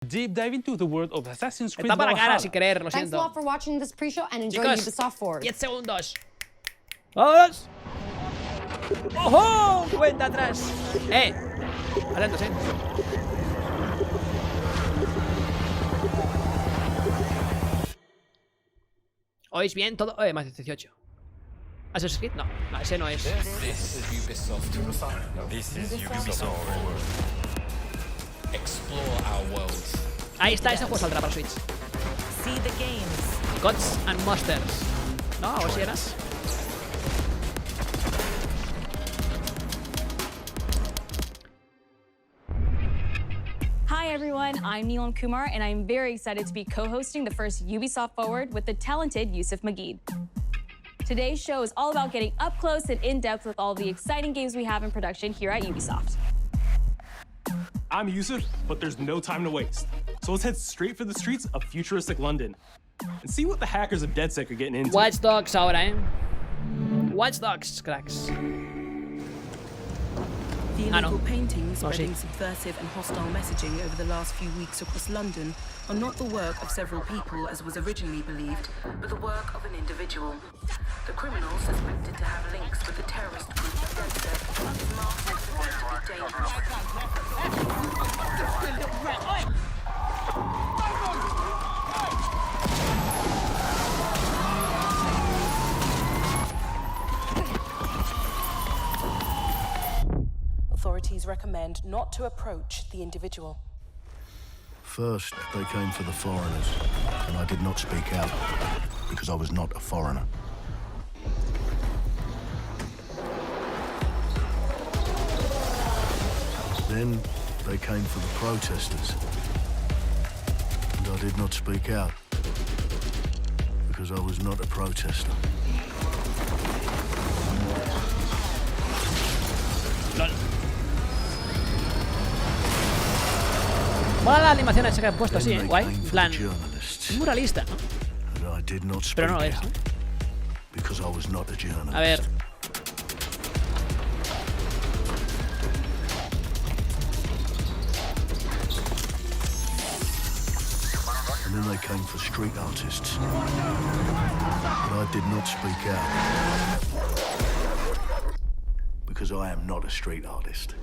Deep dive into the world of Assassin's Creed Tapa la cara Valhalla. sin querer, lo Thanks a siento. lot for watching this pre-show and enjoy Chicos, Ubisoft Forward. 10 segundos. ¡Vamos! ¡Ojo! Cuenta atrás. Atentos, ¿Oís bien todo? Más de 18. ¿Assassin's Creed? No, ese no es. This is Ubisoft. This is Ubisoft Forward. Explore our worlds. Ahí está, ese juego saldrá para Switch. See the games. Gods and Monsters. ¿No? ¿O si eras? Hi everyone, I'm Neelam Kumar and I'm very excited to be co-hosting the first Ubisoft Forward with the talented Yusuf Mageed. Today's show is all about getting up close and in-depth with all the exciting games we have in production here at Ubisoft. I'm Yusuf, but there's no time to waste. So let's head straight for the streets of futuristic London and see what the hackers of DedSec are getting into. Watchdogs ahora, Watchdogs, cracks. The illegal paintings No, spreading sí. subversive and hostile messaging over the last few weeks across London are not the work of several people as was originally believed, but the work of an individual. The criminal suspected to have links with the terrorist group DedSec is marked as potentially Authorities recommend not to approach the individual. First, they came for the foreigners, and I did not speak out, because I was not a foreigner. Then, they came for the protesters, and I did not speak out, because I was not a protester. Mola la animación esa que han puesto así, Then they guay. came En for plan, the journalists, muralista, ¿no? and I did not speak Pero no lo es, out, ¿no? because I was not a journalist. A ver. And then they came for street artists. But I did not speak out. Because I am not a street artist.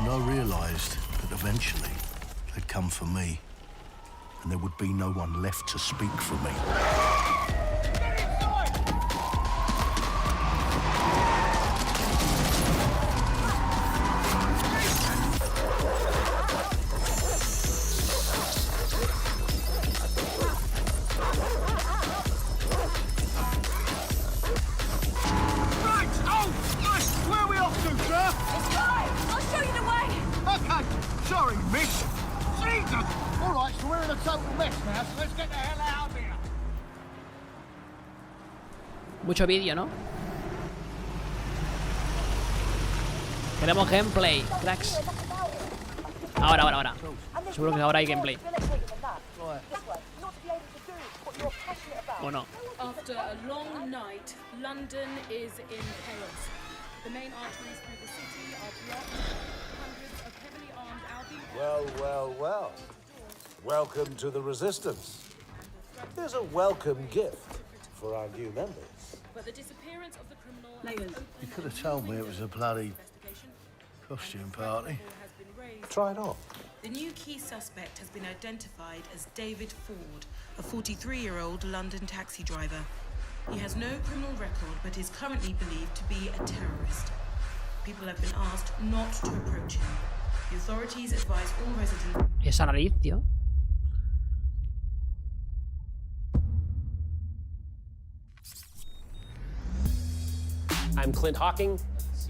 And I realised that eventually they'd come for me, and there would be no one left to speak for me. Mucho vídeo, ¿no? Queremos gameplay, cracks. Ahora. Seguro que ahora hay gameplay. ¿O no? After a long night, London is in chaos. The main arteries through the city are blocked. Hundreds of heavily armed Albion... Well. Welcome to the Resistance. There's a welcome gift for our new members. But the disappearance of the criminal... You could have told me it was a bloody costume party. Try it on. The new key suspect has been identified as David Ford, a 43-year-old London taxi driver. He has no criminal record, but is currently believed to be a terrorist. People have been asked not to approach him. The authorities advise all residents. Esa nariz, tío. I'm Clint Hawking.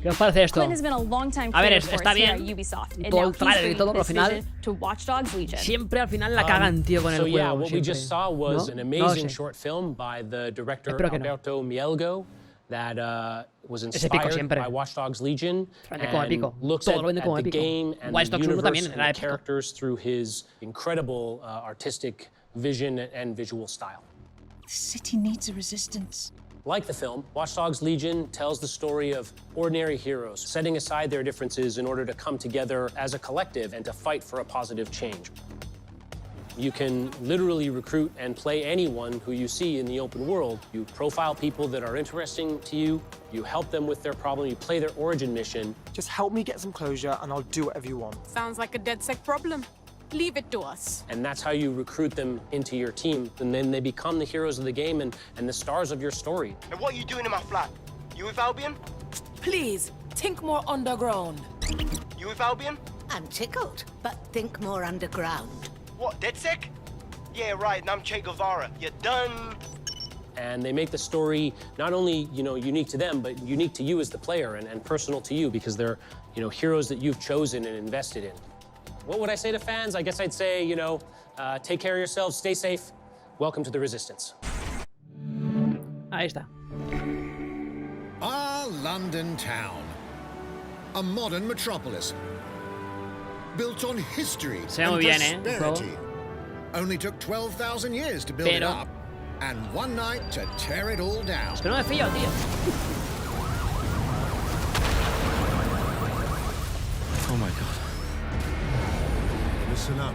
¿Qué os parece esto? Clint has been a long time A ver, creator for está us here bien. at Ubisoft, and Todo now el he's trailer y todo, bringing pero al this final vision to Watchdogs Legion. siempre al final la cagan, tío, con el So juego. yeah, what we siempre. just saw was ¿No? an No lo amazing sé. short film by the director Espero que no. Alberto Mielgo that was Ese pico inspired siempre. by Watchdogs Legion Vende como and épico. looks Todo at, lo vende como the épico. game and Watch the Dogs 1 universe también and era the épico. characters through his incredible artistic vision and visual style. The city needs a resistance. Like the film, Watchdogs Legion tells the story of ordinary heroes setting aside their differences in order to come together as a collective and to fight for a positive change. You can literally recruit and play anyone who you see in the open world. You profile people that are interesting to you, you help them with their problem, you play their origin mission. Just help me get some closure and I'll do whatever you want. Sounds like a DedSec problem. Leave it to us. And that's how you recruit them into your team. And then they become the heroes of the game and the stars of your story. And what are you doing in my flat? You with Albion? Please, think more underground. You with Albion? I'm tickled, but think more underground. What, DedSec? Yeah, right, and I'm Che Guevara. You're done. And they make the story not only, unique to them, but unique to you as the player and personal to you because they're, heroes that you've chosen and invested in. What would I say to fans? I guess I'd say, take care of yourselves, stay safe. Welcome to the Resistance. Ahí está. Our London town. A modern metropolis. Built on history Se ve muy bien, el juego. prosperity. Only took 12,000 years to build it up. And one night to tear it all down. Es que no me fío, tío. Oh my god. Listen up.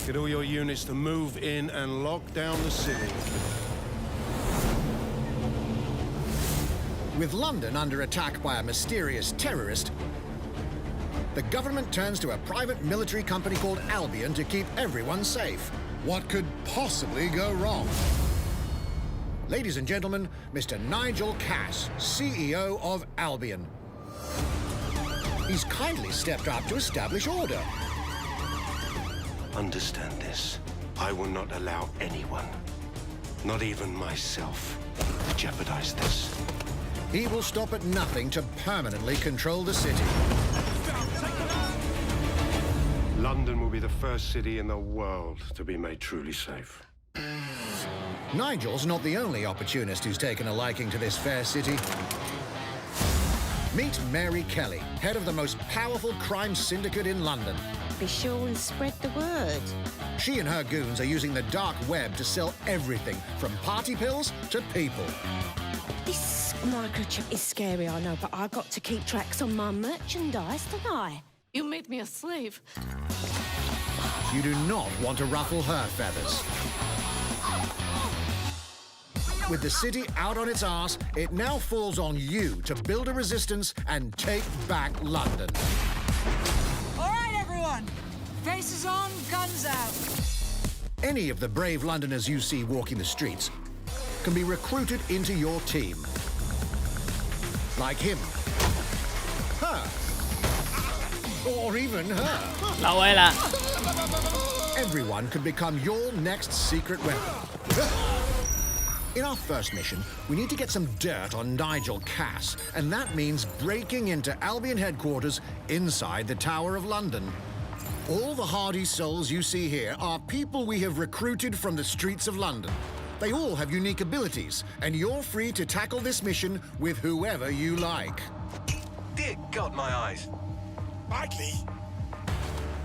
Get all your units to move in and lock down the city. With London under attack by a mysterious terrorist, the government turns to a private military company called Albion to keep everyone safe. What could possibly go wrong? Ladies and gentlemen, Mr. Nigel Cass, CEO of Albion. He's kindly stepped up to establish order. Understand this. I will not allow anyone, not even myself, to jeopardize this. He will stop at nothing to permanently control the city. London will be the first city in the world to be made truly safe. Nigel's not the only opportunist who's taken a liking to this fair city. Meet Mary Kelly, head of the most powerful crime syndicate in London. Be sure and spread the word. She and her goons are using the dark web to sell everything from party pills to people. This microchip is scary, I know, but I got to keep tracks on my merchandise, don't I? You made me a slave. You do not want to ruffle her feathers. With the city out on its arse, it now falls on you to build a resistance and take back London. All right, everyone. Faces on, guns out. Any of the brave Londoners you see walking the streets can be recruited into your team. Like him, her, or even her. La abuela. Everyone could become your next secret weapon. In our first mission, we need to get some dirt on Nigel Cass, and that means breaking into Albion headquarters inside the Tower of London. All the hardy souls you see here are people we have recruited from the streets of London. They all have unique abilities, and you're free to tackle this mission with whoever you like. Dear God, my eyes. Rightly.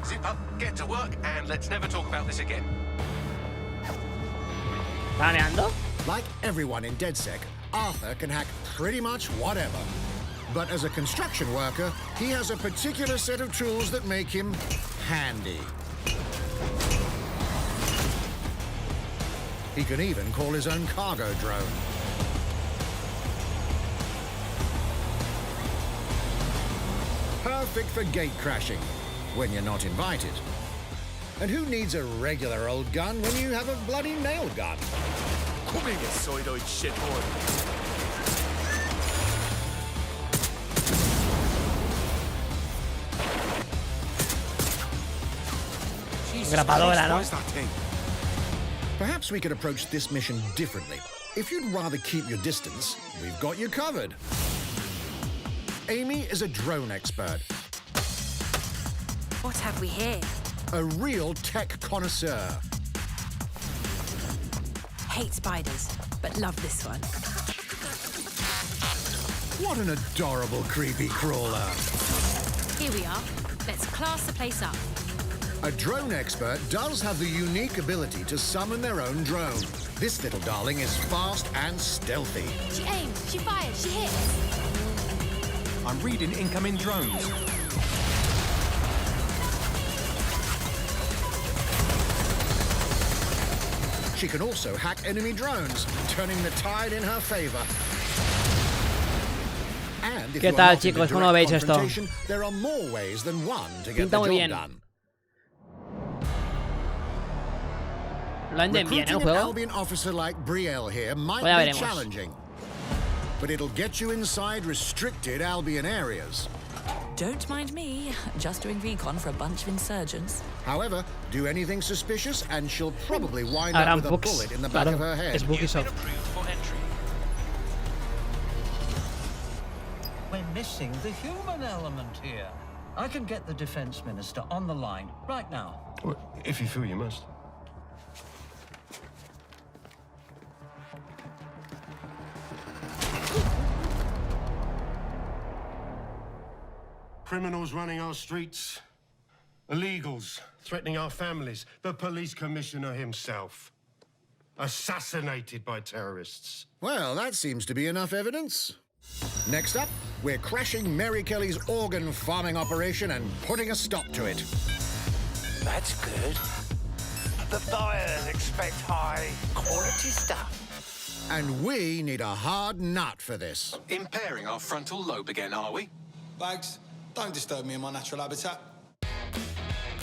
Zip up, get to work, and let's never talk about this again. ¿Planeando? Like everyone in DedSec, Arthur can hack pretty much whatever. But as a construction worker, he has a particular set of tools that make him handy. He can even call his own cargo drone. Perfect for gate crashing, when you're not invited. And who needs a regular old gun when you have a bloody nail gun? Come in, you soidoid shithorn. Grapadora, ¿no? Perhaps we could approach this mission differently. If you'd rather keep your distance, we've got you covered. Amy is a drone expert. What have we here? A real tech connoisseur. Hate spiders, but love this one. What an adorable creepy crawler. Here we are. Let's class the place up. A drone expert does have the unique ability to summon their own drone. This little darling is fast and stealthy. She aims, she fires, she hits. I'm reading incoming drones. She can also hack enemy drones, turning the tide in her favor. And if ¿Qué you are tal, not in chicos? the ¿Cómo direct veis esto? confrontation, there are more ways than one to get the Pinta muy job bien. done. Lo venden bien, ¿eh, el Recruiting an juego? Albion officer like Brielle here might Pues ya be veremos. challenging, but it'll get you inside restricted Albion areas. Don't mind me, just doing recon for a bunch of insurgents. However, do anything suspicious and she'll probably wind Harán up with a bugs. bullet in the back Claro, of her head. es Ubisoft. We're missing the human element here. I can get the defense minister on the line right now. Well, if you feel you must. Criminals running our streets, illegals threatening our families, the police commissioner himself, assassinated by terrorists. Well, that seems to be enough evidence. Next up, we're crashing Mary Kelly's organ farming operation and putting a stop to it. That's good. The buyers expect high quality stuff. And we need a hard nut for this. Impairing our frontal lobe again, are we? Bags, don't disturb me in my natural habitat.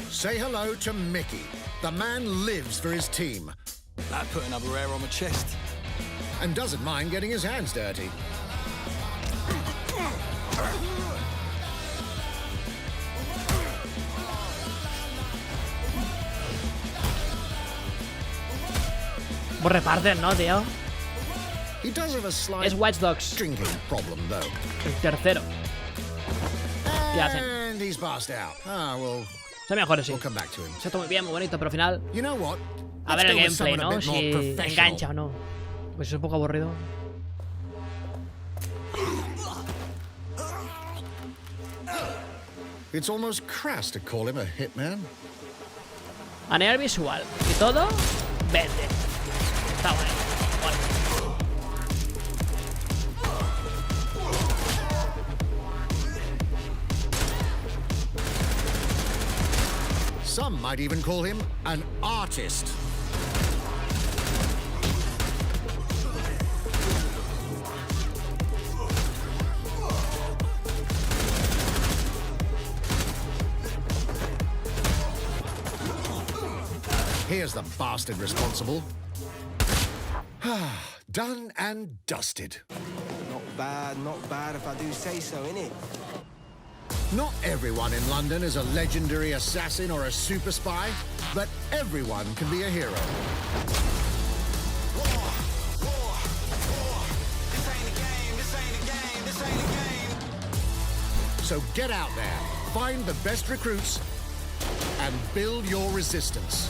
Say hello to Mickey. The man lives for his team. That put another hair on my chest. And doesn't mind getting his hands dirty. Pues reparten, ¿no, tío? He does have a slight Es Watchdogs. drinking problem, though. El tercero. ¿Qué hacen? And he's passed out. Ah, well, Son mejores, sí. we'll come back to him. Se está muy bien, muy bonito, pero al final... You know what? A ver el Let's go with gameplay, someone a ¿no? bit more Si professional. engancha o no. Pues es un poco aburrido. It's almost crass to call him a hitman. A nivel visual y todo, vende. Está bueno. Some might even call him an artist. Here's the bastard responsible. Done and dusted. Not bad if I do say so, innit? Not everyone in London is a legendary assassin or a super spy, but everyone can be a hero. So get out there, find the best recruits, and build your resistance.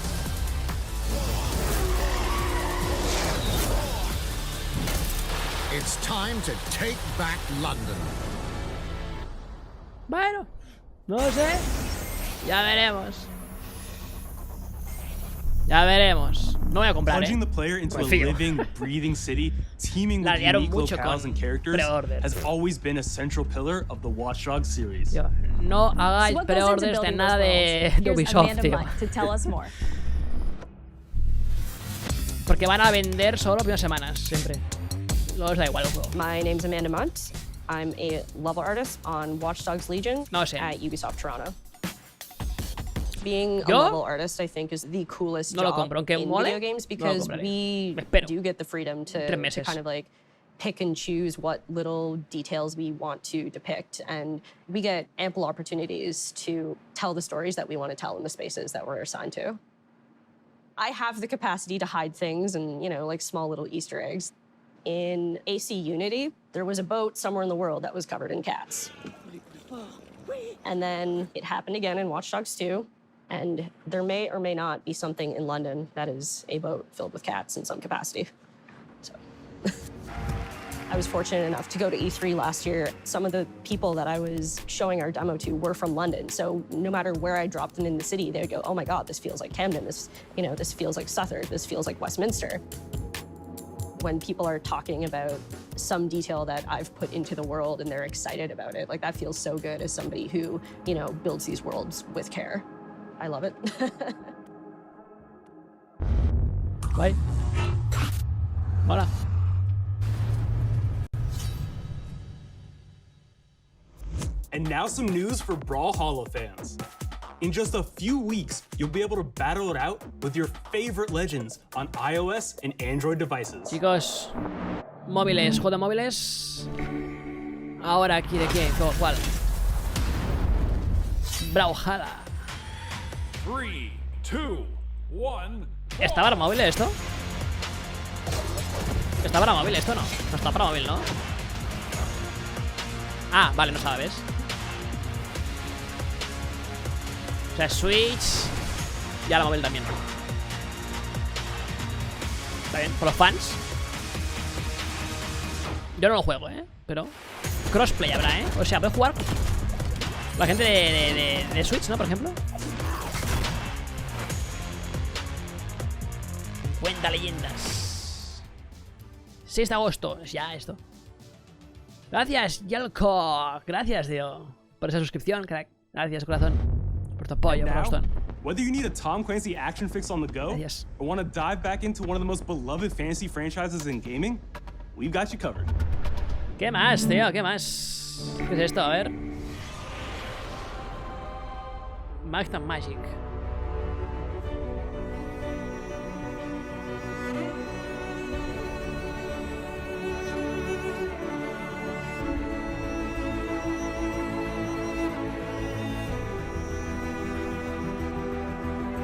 It's time to take back London. Bueno, no lo sé. Ya veremos. Ya veremos. No voy a comprar, Plunging the player into a living, breathing city, teeming with unique locales and characters, has always been a central pillar of the Watchdogs series. No hagáis preorders de nada de Ubisoft, tío. To tell us more. Porque van a vender solo las primeras semanas, siempre. Luego os da igual el juego. My name's Amanda Munt. I'm a level artist on Watchdogs Legion at Ubisoft Toronto. Being a level artist, I think, is the coolest job in video games because we do get the freedom to kind of like pick and choose what little details we want to depict, and we get ample opportunities to tell the stories that we want to tell in the spaces that we're assigned to. I have the capacity to hide things and, you know, like small little Easter eggs. In AC Unity, there was a boat somewhere in the world that was covered in cats. And then it happened again in Watchdogs 2. And there may or may not be something in London that is a boat filled with cats in some capacity. So I was fortunate enough to go to E3 last year. Some of the people that I was showing our demo to were from London. So no matter where I dropped them in the city, they'd go, oh my God, this feels like Camden. This, you know, this feels like Southwark. This feels like Westminster. When people are talking about some detail that I've put into the world and they're excited about it, like that feels so good as somebody who, you know, builds these worlds with care. I love it. Bye. Hola. And now some news for Brawlhalla fans. In just a few weeks, you'll be able to battle it out with your favorite legends on iOS and Android devices. Chicos, móviles, juego de móviles. Ahora aquí de qué, ¿cuál? Brawlhalla. 3, 2, 1. ¿Está para móvil esto? ¿Está para móvil esto? No. No está para móvil, ¿no? Ah, vale, no sabes. O sea, Switch. Y a la móvil también. Está bien, por los fans. Yo no lo juego, pero crossplay habrá, o sea, puede jugar la gente de Switch, ¿no? Por ejemplo. 50 leyendas. 6 de agosto. Ya esto. Gracias, Yelko. Gracias, tío, por esa suscripción, crack. Gracias, corazón, por tu apoyo, por Boston. Whether you need a Tom Clancy action fix on the go, or want to dive back into one of the most beloved fantasy franchises in gaming, we've got you covered. ¿Qué más, tío? ¿Qué más? ¿Qué es esto? A ver. Magna Magic.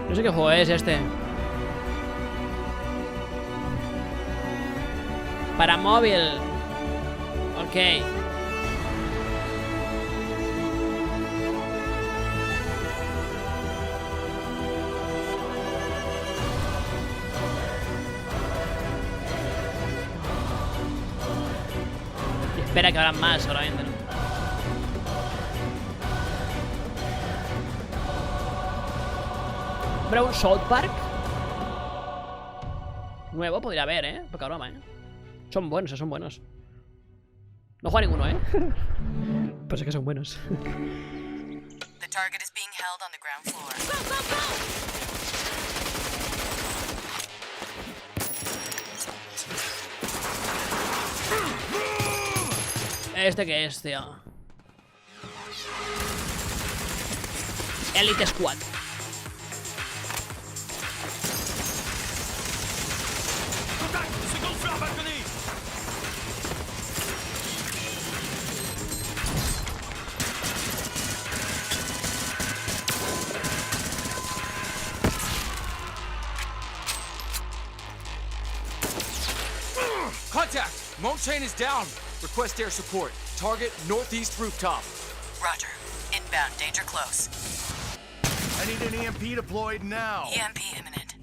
No sé qué juego es este. Para móvil. Ok. Y espera que habrá más, seguramente, ¿no? Hombre, un South Park nuevo podría haber, poca broma, Son buenos, son buenos. No juega ninguno, Pues es que son buenos. The target is being held on the ground floor. ¿Este qué es, tío? Elite Squad. Contact! Moat chain is down. Request air support. Target northeast rooftop. Roger. Inbound. Danger close. I need an EMP deployed now. EMP imminent.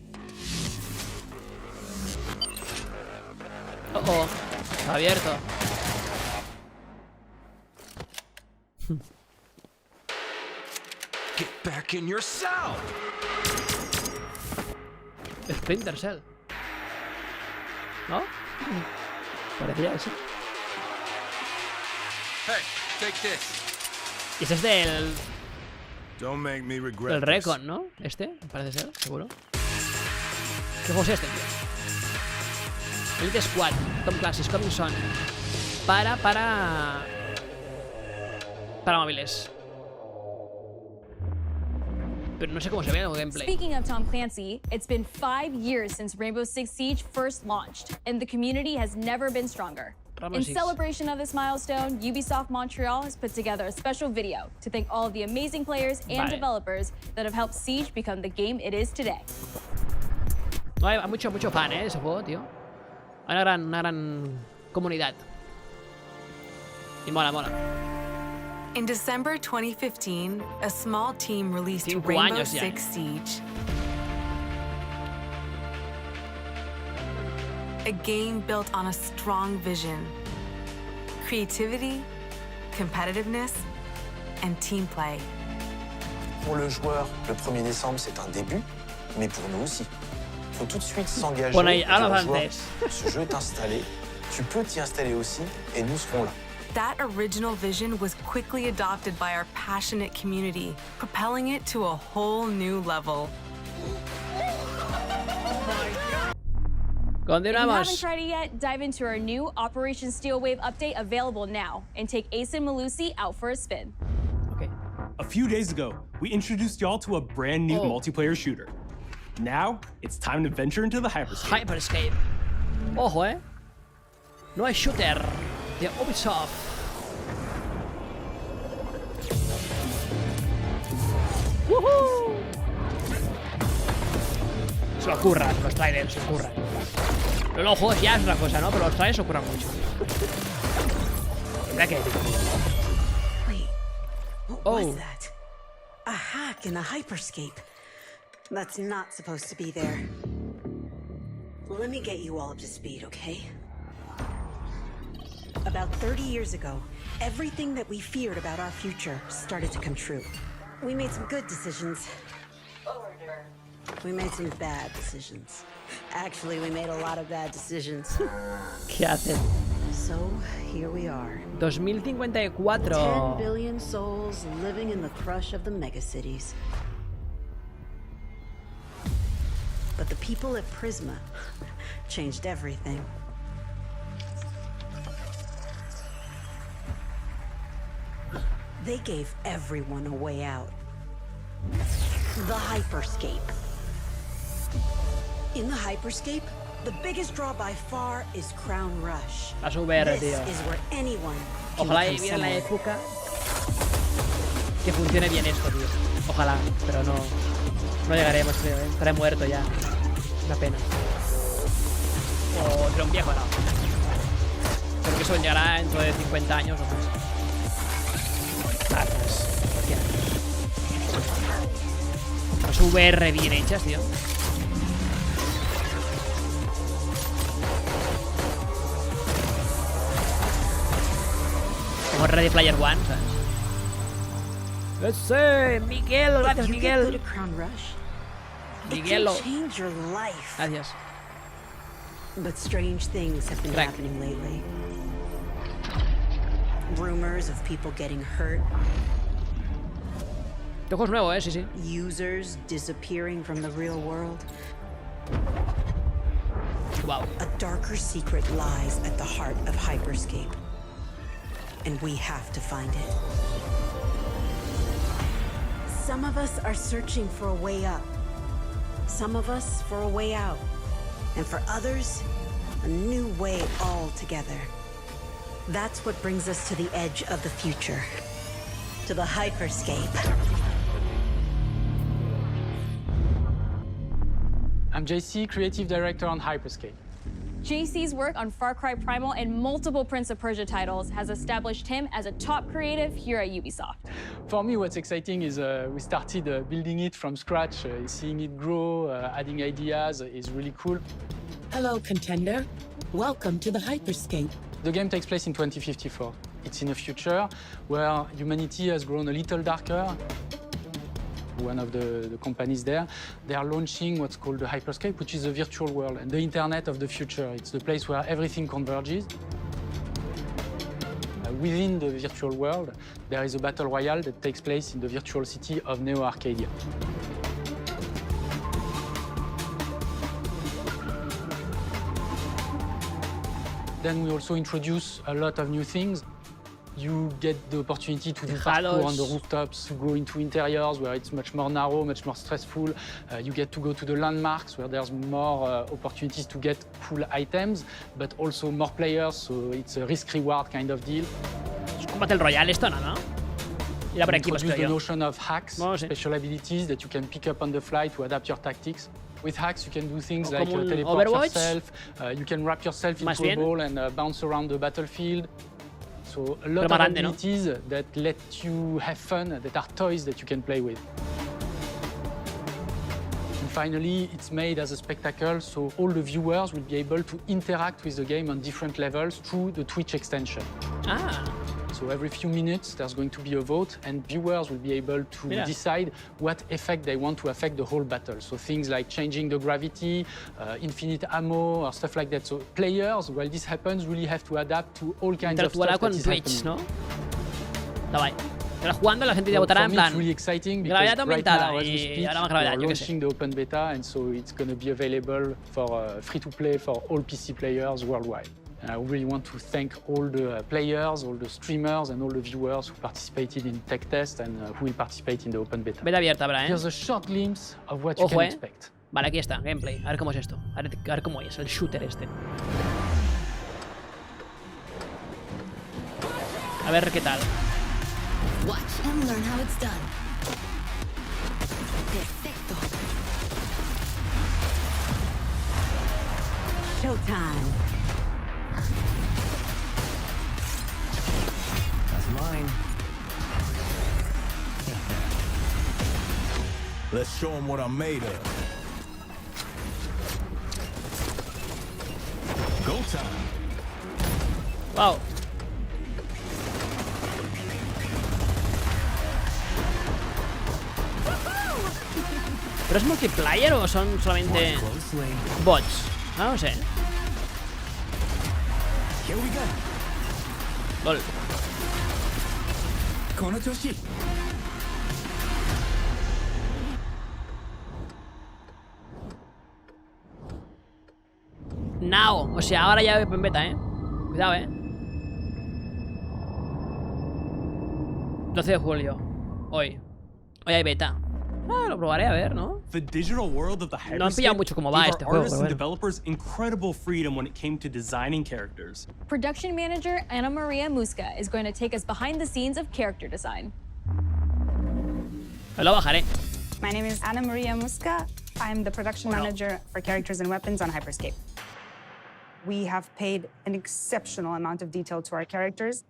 Oh, está abierto. Get back in your cell. Splinter Cell. ¿No? Parecía eso. Hey, take this. Y ese es del... Don't make me regret del Recon, ¿no? Este, parece ser, seguro. ¿Qué juego es este, tío? Elite Squad, Tom Clancy's Coming Soon. Para móviles. Pero no sé cómo se ve el gameplay. Speaking of Tom Clancy, it's been 5 years since Rainbow Six Siege first launched, and the community has never been stronger. In celebration of this milestone, Ubisoft Montreal has put together a special video to thank all of the amazing players and developers that have helped Siege become the game it is today. No, hay mucho fan, de ese juego, tío. Hay una gran comunidad. Y mola. In December 2015, a small team released Rainbow Six Siege. A game built on a strong vision, creativity, competitiveness, and team play. Pour le joueur, le 1er décembre, c'est un début, mais pour nous aussi. Il faut tout de suite s'engager. Bueno, y et dire ahora aux joueurs, antes. ce jeu est installé, tu peux t'y installer aussi, et nous serons là. That original vision was quickly adopted by our passionate community, propelling it to a whole new level. If you haven't Continuamos. tried it yet, dive into our new Operation Steel Wave update available now and take Ace and Malusi out for a spin. A few days ago, we introduced y'all to a brand new multiplayer shooter. Now, it's time to venture into the hyperscape. Hyperscape. Ojo, No hay shooter de Ubisoft. ¡Woohoo! Se lo ocurran, los trailers se ocurran. Los juegos ya es otra cosa, ¿no? Pero los trailers se ocurran mucho. Mira que épico. What was that? A hack in the hyperscape. That's not supposed to be there. Let me get you all up to speed, okay? About 30 years ago, everything that we feared about our future started to come true. We made some good decisions. We made some bad decisions. Actually, we made a lot of bad decisions. ¿Qué hacen? So, here we are. 2054. 10 billion souls living in the crush of the megacities. But the people at Prisma changed everything. They gave everyone a way out. The hyperscape. In the hyperscape, the biggest draw by far is Crown Rush. Las VR, This tío. is where anyone can Ojalá become viera la someone. época que funcione bien esto, tío. Ojalá, pero no llegaremos, creo, Estaré muerto ya. Una pena. O entre un viejo, no. Creo que eso llegará dentro de 50 años o más. Pues, las VR bien hechas, tío. Como Ready Player One, ¿sabes? ¡Ese! ¡Miguel! Gracias, Miguel. Miguelo. Change your life. Gracias. But strange things have been happening lately. Rumors of people getting hurt. Este juego es nuevo, sí, sí. Users disappearing from the real world. Wow. A darker secret lies at the heart of Hyperscape. And we have to find it. Some of us are searching for a way up. Some of us for a way out. And for others, a new way altogether. That's what brings us to the edge of the future. To the Hyperscape. I'm JC, Creative Director on Hyperscape. JC's work on Far Cry Primal and multiple Prince of Persia titles has established him as a top creative here at Ubisoft. For me, what's exciting is we started building it from scratch. Seeing it grow, adding ideas is really cool. Hello, contender. Welcome to the Hyperscape. The game takes place in 2054. It's in a future where humanity has grown a little darker. One of the companies there, they are launching what's called the Hyperscape, which is a virtual world and the internet of the future. It's the place where everything converges. Within the virtual world, there is a battle royale that takes place in the virtual city of Neo Arcadia. Then we also introduce a lot of new things. You get the opportunity to do parkour on the rooftops, to go into interiors where it's much more narrow, much more stressful. You get to go to the landmarks where there's more opportunities to get cool items, but also more players, so it's a risk-reward kind of deal. Es un Battle Royale esto, ¿no? Ir a por equipos, Introduce creo the yo. notion of hacks, special abilities that you can pick up on the fly to adapt your tactics. With hacks, you can do things like Como un teleport Overwatch. yourself, you can wrap yourself Más into a bien. ball and bounce around the battlefield. So a lot Pero of más grande, ¿no? abilities that let you have fun, that are toys that you can play with. And finally, it's made as a spectacle, so all the viewers will be able to interact with the game on different levels through the Twitch extension. Ah. So every few minutes, there's going to be a vote, and viewers will be able to Mira. decide what effect they want to affect the whole battle. So things like changing the gravity, infinite ammo, or stuff like that. So players, while this happens, really have to adapt to all kinds of stuff Interactuará that con is Twitch, happening. ¿no? Está guay. Pero jugando la gente ya So votará for en me, plan. it's really exciting Gravedad because right aumentada now, as we y speak, ahora más we are gravedad, yo qué sé. launching the open beta, and so it's going to be available for free-to-play for all PC players worldwide. And I really want to thank all the players, all the streamers, and all the viewers who participated in tech test and who will participate in the open beta. Beta abierta habrá, ¿eh? Here's a short glimpse of what you Ojo, can ¿eh? expect. Vale, aquí está, gameplay. A ver cómo es esto. A ver cómo es, el shooter este. A ver qué tal. Watch and learn how it's done. Perfecto. Showtime. That's mine. Let's show them what I'm made of. Go time. Wow. ¿Pero es multiplayer o son solamente bots? No lo sé. Here we go. Lol. Now. O sea, ahora ya en beta, Cuidado, 12 de julio. Hoy hay beta. Ah, lo probaré a ver, ¿no? The digital world of the No han pillado hyperscape mucho cómo va gave este our juego, artists pero and bueno. developers incredible freedom when it came to designing characters. Production manager Ana Maria Musca is going to take us behind the scenes of character design. Lo bajaré. My name is Ana Maria Musca. I'm the production manager for characters and weapons on Hyperscape. We have paid an exceptional amount of detail to our characters.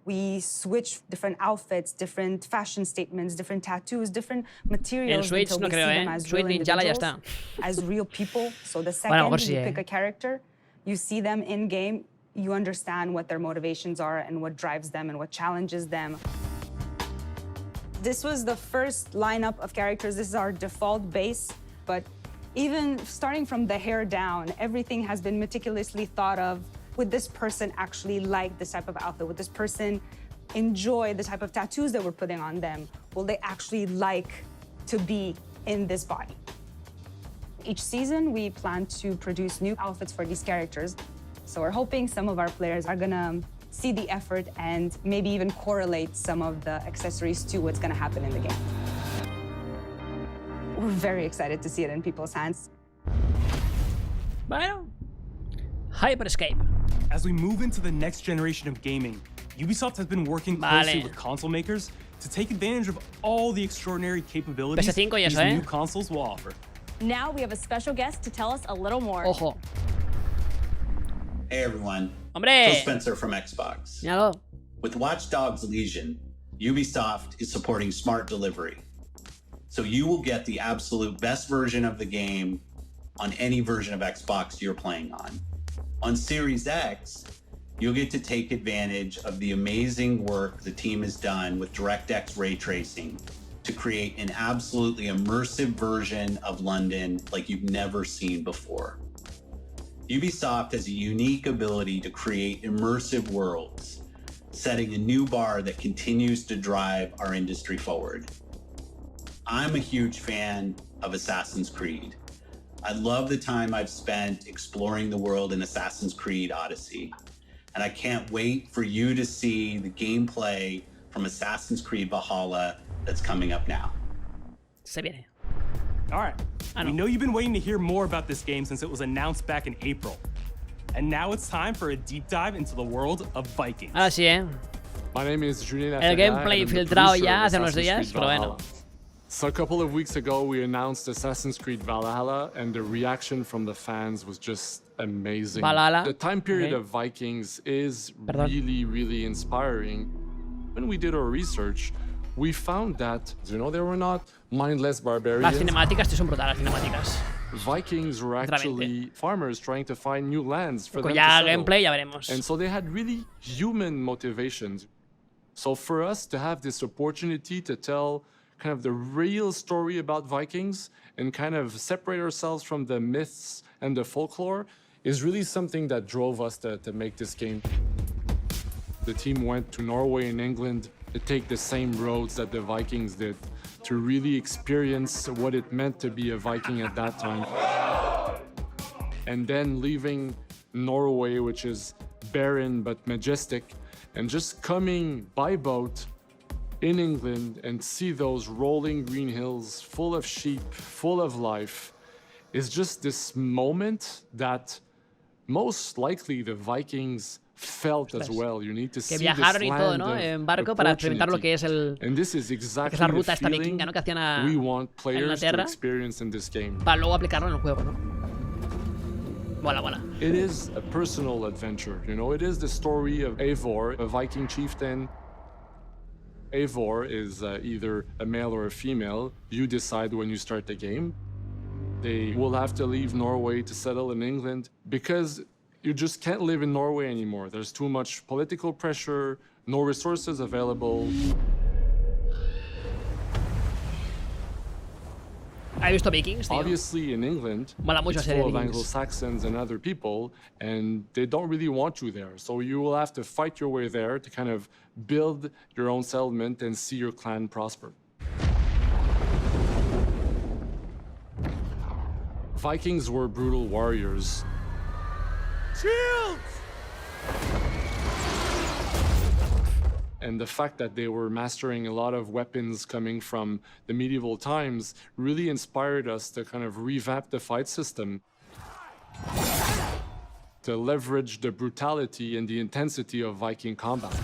We switch different outfits, different fashion statements, different tattoos, different materials En Switch until no we creo, see them as Switch real Ninjala ya individuals, está. as real people. So the Bueno, a second lo mejor sí, you pick a character, you see them in game, you understand what their motivations are and what drives them and what challenges them. This was the first lineup of characters. This is our default base, but even starting from the hair down, everything has been meticulously thought of. Would this person actually like this type of outfit? Would this person enjoy the type of tattoos that we're putting on them? Will they actually like to be in this body? Each season, we plan to produce new outfits for these characters. So we're hoping some of our players are gonna see the effort and maybe even correlate some of the accessories to what's gonna happen in the game. We're very excited to see it in people's hands. Bueno. Hyperscape. As we move into the next generation of gaming, Ubisoft has been working closely with console makers to take advantage of all the extraordinary capabilities PS5 y these eso, new consoles will offer. Now we have a special guest to tell us a little more. Ojo. Hey everyone. Hombre. Phil Spencer from Xbox. Míralo. With Watchdogs Legion, Ubisoft is supporting smart delivery. So you will get the absolute best version of the game on any version of Xbox you're playing on. On Series X, you'll get to take advantage of the amazing work the team has done with DirectX ray tracing to create an absolutely immersive version of London like you've never seen before. Ubisoft has a unique ability to create immersive worlds, setting a new bar that continues to drive our industry forward. I'm a huge fan of Assassin's Creed. I love the time I've spent exploring the world in Assassin's Creed Odyssey, and I can't wait for you to see the gameplay from Assassin's Creed Valhalla that's coming up now. Se viene. All right. We know you've been waiting to hear more about this game since it was announced back in April. And now it's time for a deep dive into the world of Vikings. Ahora sí, My name is Julien El gameplay filtrado ya hace unos días, pero bueno. So a couple of weeks ago, we announced Assassin's Creed Valhalla, and the reaction from the fans was just amazing. Valhalla. The time period of Vikings is really inspiring. When we did our research, we found that, you know, they were not mindless barbarians. Las cinemáticas son brutales, las cinemáticas. Vikings were actually farmers trying to find new lands for them to ya settle. Gameplay, ya veremos. And so they had really human motivations. So for us to have this opportunity to tell kind of the real story about Vikings and kind of separate ourselves from the myths and the folklore is really something that drove us to make this game. The team went to Norway and England to take the same roads that the Vikings did, to really experience what it meant to be a Viking at that time. And then leaving Norway, which is barren but majestic, and just coming by boat in England and see those rolling green hills full of sheep, full of life, is just this moment that most likely the Vikings felt as well. You need to see this land y todo, ¿no? En barco para experimentar lo que es and this is exactly la ruta the esta feeling vikinga, ¿no? Que hacían we want players to Inglaterra experience in this game. para luego aplicarlo en el juego, ¿no? Voilà. It is a personal adventure, you know. It is the story of Eivor, a Viking chieftain. Eivor is either a male or a female. You decide when you start the game. They will have to leave Norway to settle in England because you just can't live in Norway anymore. There's too much political pressure, no resources available. ¿Has visto Vikings, tío? Obviously, in England, Mola mucho it's la serie full de of Vikings. Anglo-Saxons and other people, and they don't really want you there. So you will have to fight your way there to kind of build your own settlement and see your clan prosper. Vikings were brutal warriors. Shields! And the fact that they were mastering a lot of weapons coming from the medieval times really inspired us to kind of revamp the fight system, to leverage the brutality and the intensity of Viking combat.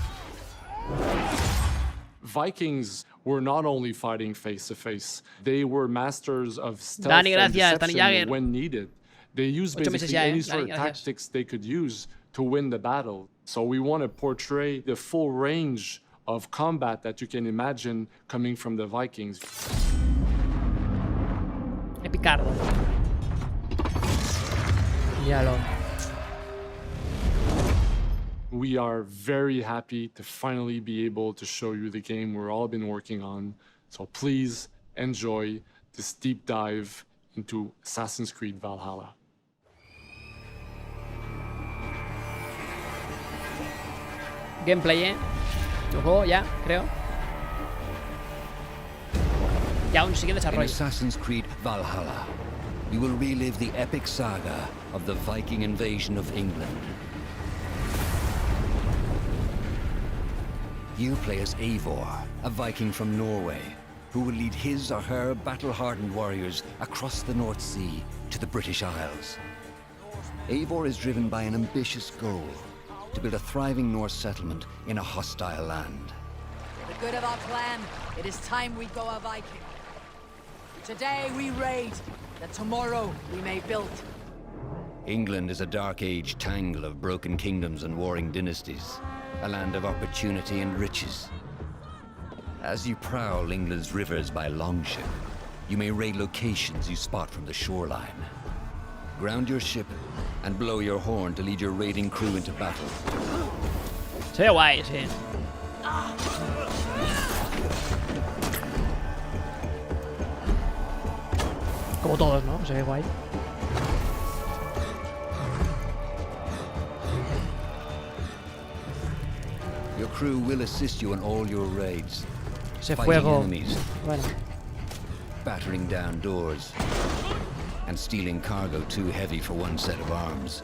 Vikings were not only fighting face-to-face, they were masters of stealth and deception when needed. They used basically any sort of tactics they could use to win the battle. So we want to portray the full range of combat that you can imagine coming from the Vikings. Epicardo. Míralo. We are very happy to finally be able to show you the game we've all been working on. So please enjoy this deep dive into Assassin's Creed Valhalla. Gameplay, el juego ya, creo. Ya aún sigue en desarrollo. In Assassin's Creed Valhalla, you will relive the epic saga of the Viking invasion of England. You play as Eivor, a Viking from Norway, who will lead his or her battle-hardened warriors across the North Sea to the British Isles. Eivor is driven by an ambitious goal: to build a thriving Norse settlement in a hostile land. For the good of our clan, it is time we go a Viking. Today we raid, that tomorrow we may build. England is a dark age tangle of broken kingdoms and warring dynasties, a land of opportunity and riches. As you prowl England's rivers by longship, you may raid locations you spot from the shoreline. Ground your ship and blow your horn to lead your raiding crew into battle. Se ve guay, sí. Como todos, ¿no? Se ve guay. Your crew will assist you on all your raids. Ese fighting fuego. enemies, Bueno. battering down doors, and stealing cargo too heavy for one set of arms.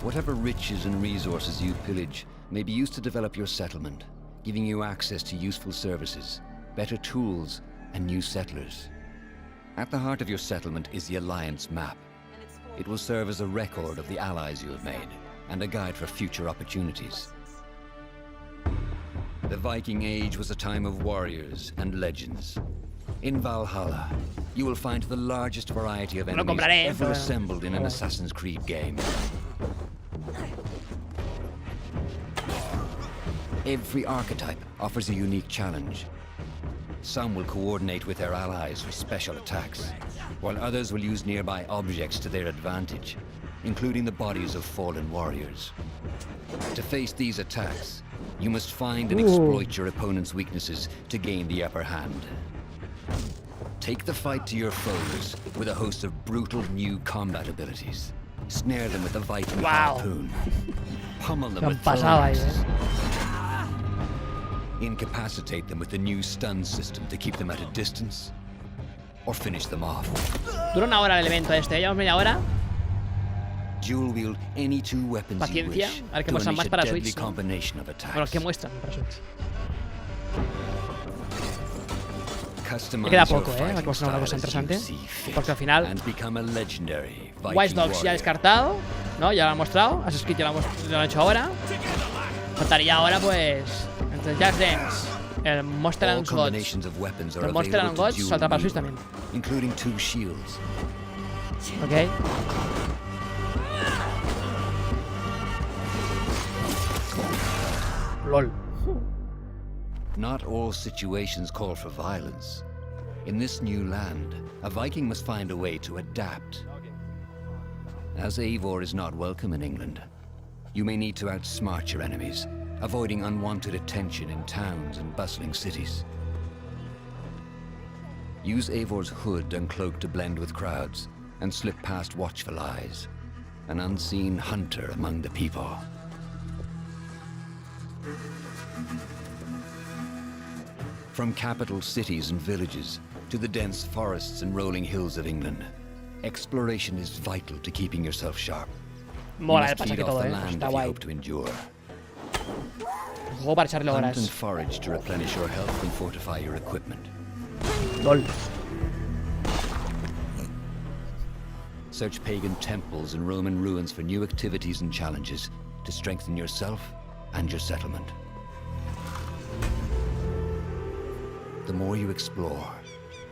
Whatever riches and resources you pillage may be used to develop your settlement, giving you access to useful services, better tools, and new settlers. At the heart of your settlement is the Alliance map. It will serve as a record of the allies you have made, and a guide for future opportunities. The Viking Age was a time of warriors and legends. In Valhalla, you will find the largest variety of enemies ever assembled in an Assassin's Creed game. Every archetype offers a unique challenge. Some will coordinate with their allies for special attacks, while others will use nearby objects to their advantage, including the bodies of fallen warriors. To face these attacks, you must find and exploit your opponent's weaknesses to gain the upper hand. Take the fight to your foes with a host of brutal new combat abilities. Snare them with the Viking harpoon. Pummel them with throws. Incapacitate them with the new stun system to keep them at a distance, or finish them off. Dura una hora el evento este, llevamos media hora. Dual wield any two weapons Paciencia, a ver qué muestran más para Switch. Bueno, ¿qué muestran para Switch? Me queda poco, a ver que muestran una cosa interesante. Porque al final Watchdogs ya descartado, ¿no? Ya lo han mostrado. Assassin's Creed ya lo han hecho ahora. Faltaría ahora pues entre Just Dance, el Monster and Gods. El Monster and Gods saldrá para Switch también. Ok. LOL. Not all situations call for violence. In this new land, a Viking must find a way to adapt. As Eivor is not welcome in England, you may need to outsmart your enemies, avoiding unwanted attention in towns and bustling cities. Use Eivor's hood and cloak to blend with crowds, and slip past watchful eyes, an unseen hunter among the people. From capital cities and villages to the dense forests and rolling hills of England, exploration is vital to keeping yourself sharp. Mola el pasaje todo, está guay. Juego para echarle horas. Hunt and forage to replenish your health and fortify your equipment. LOL. Search pagan temples and Roman ruins for new activities and challenges to strengthen yourself and your settlement. The more you explore,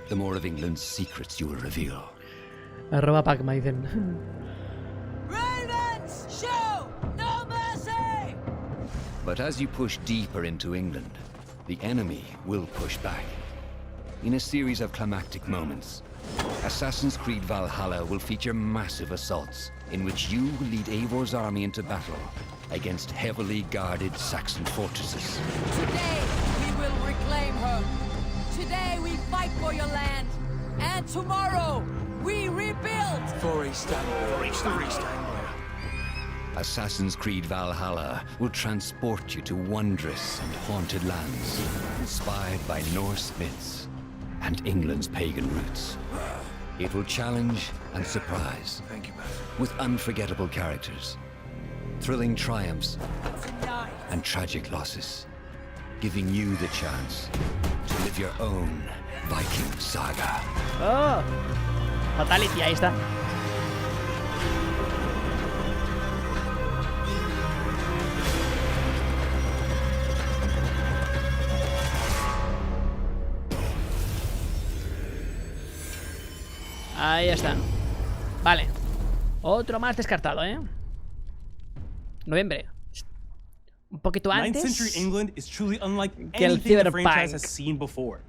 the more of England's secrets you will reveal. Arroba Pac, me dicen. Ravens, show no mercy! But as you push deeper into England, the enemy will push back. In a series of climactic moments, Assassin's Creed Valhalla will feature massive assaults in which you will lead Eivor's army into battle against heavily guarded Saxon fortresses. Today, we will reclaim her. Today, we fight for your land. And tomorrow, we rebuild. For East Anglia. Assassin's Creed Valhalla will transport you to wondrous and haunted lands, inspired by Norse myths and England's pagan roots. It will challenge and surprise. Thank you, with unforgettable characters, thrilling triumphs, and tragic losses, giving you the chance to live your own Viking saga. Oh, Fatality, ahí está. Ahí está. Vale. Otro más descartado, Noviembre. Un poquito antes 9th century England is truly unlike que el anything the franchise Cyberpunk. has seen before.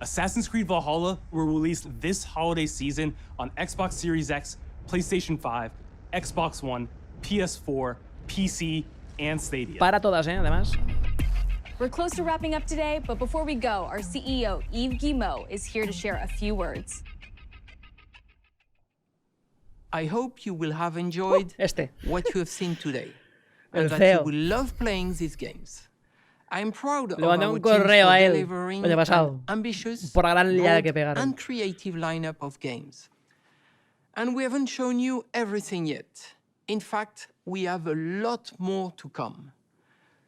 Assassin's Creed Valhalla will release this holiday season on Xbox Series X, PlayStation 5, Xbox One, PS4, PC, and Stadia. Para todas, además. We're close to wrapping up today, but before we go, our CEO, Yves Guillemot, is here to share a few words. I hope you will have enjoyed what you have seen today, and that you will love playing these games. I'm proud of Le mandé our un team correo for a él delivering el año pasado an ambitious, por la gran liada que bold, pegaron. and creative lineup of games. And we haven't shown you everything yet. In fact, we have a lot more to come.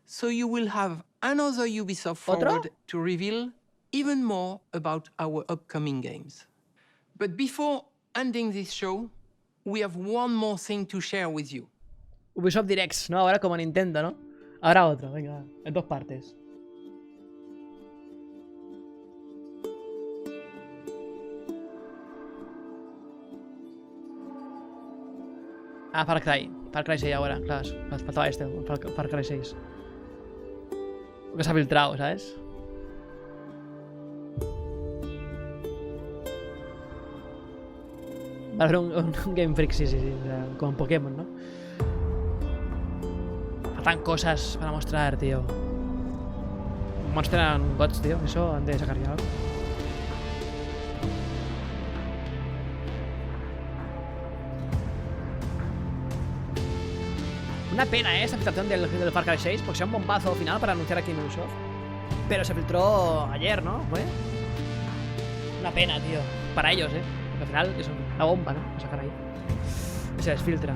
So you will have another Ubisoft Forward to reveal even more about our upcoming games. But before ending this show, we have one more thing to share with you. Ubisoft Directs, ¿no? Ahora como Nintendo, ¿no? Ahora otro, venga, en dos partes. Ah, Far Cry 6 ahora, claro. Faltaba este, Far Cry 6. Porque se ha filtrado, ¿sabes? Va a haber un Game Freak, sí, o sea, con Pokémon, ¿no? Faltan cosas para mostrar, tío. Monster and Gods, tío. Eso han de sacar ya algo. Una pena, esta filtración del Far Cry 6, porque sea un bombazo final para anunciar aquí en Ubisoft. Pero se filtró ayer, ¿no? ¿Fue? Una pena, tío. Para ellos, porque al final es una bomba, ¿no? A sacar ahí. Se desfiltra.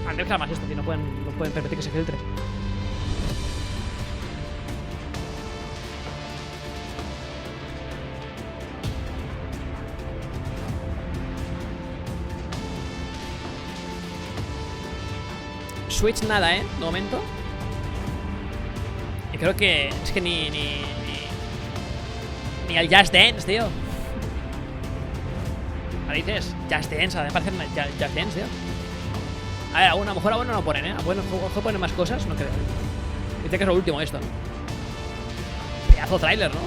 Han de más esto, tío. No pueden permitir que se filtre. Switch nada, de momento. Y creo que es que ni al Just Dance, tío. Narices, Just Dance, me parece Just Dance, tío. A ver, a lo mejor a bueno no ponen, a bueno ponen más cosas, no creo. Dice que es lo último esto, ¿no? Pedazo trailer, ¿no?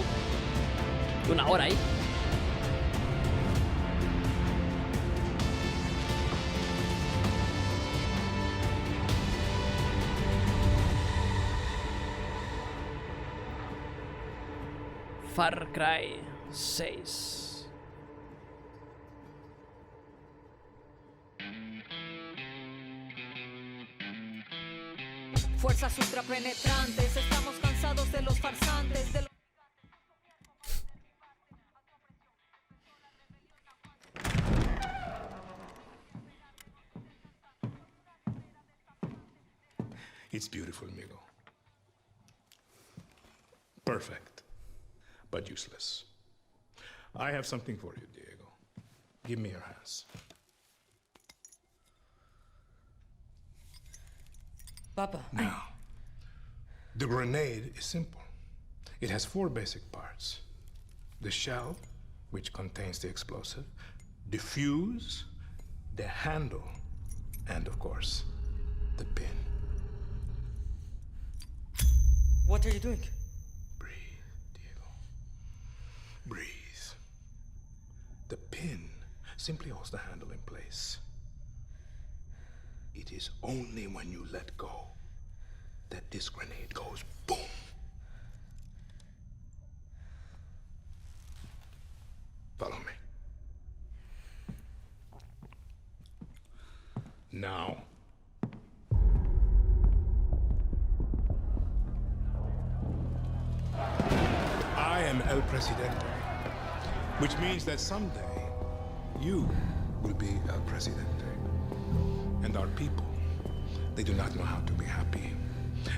De 1 hora ahí. Far Cry 6. Fuerzas ultrapenetrantes, estamos cansados de los farsantes, de los... It's beautiful, amigo. Perfect. But useless. I have something for you, Diego. Give me your hands. Papa. Now, the grenade is simple. It has 4 basic parts. The shell, which contains the explosive, the fuse, the handle, and of course, the pin. What are you doing? Breathe. The pin simply holds the handle in place. It is only when you let go that this grenade goes boom. Follow me. Now, I am El Presidente, which means that someday you will be El Presidente. And our people, they do not know how to be happy.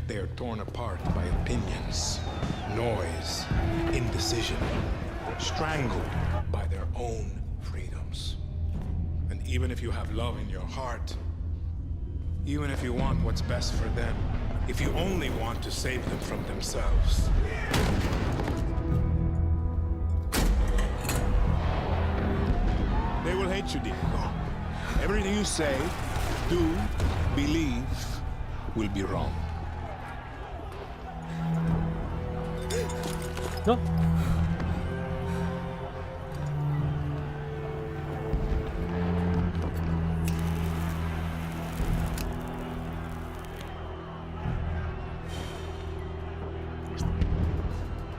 They are torn apart by opinions, noise, indecision, strangled by their own freedoms. And even if you have love in your heart, even if you want what's best for them, if you only want to save them from themselves, they will hate you, Diego. Everything you say, do, believe, will be wrong. No.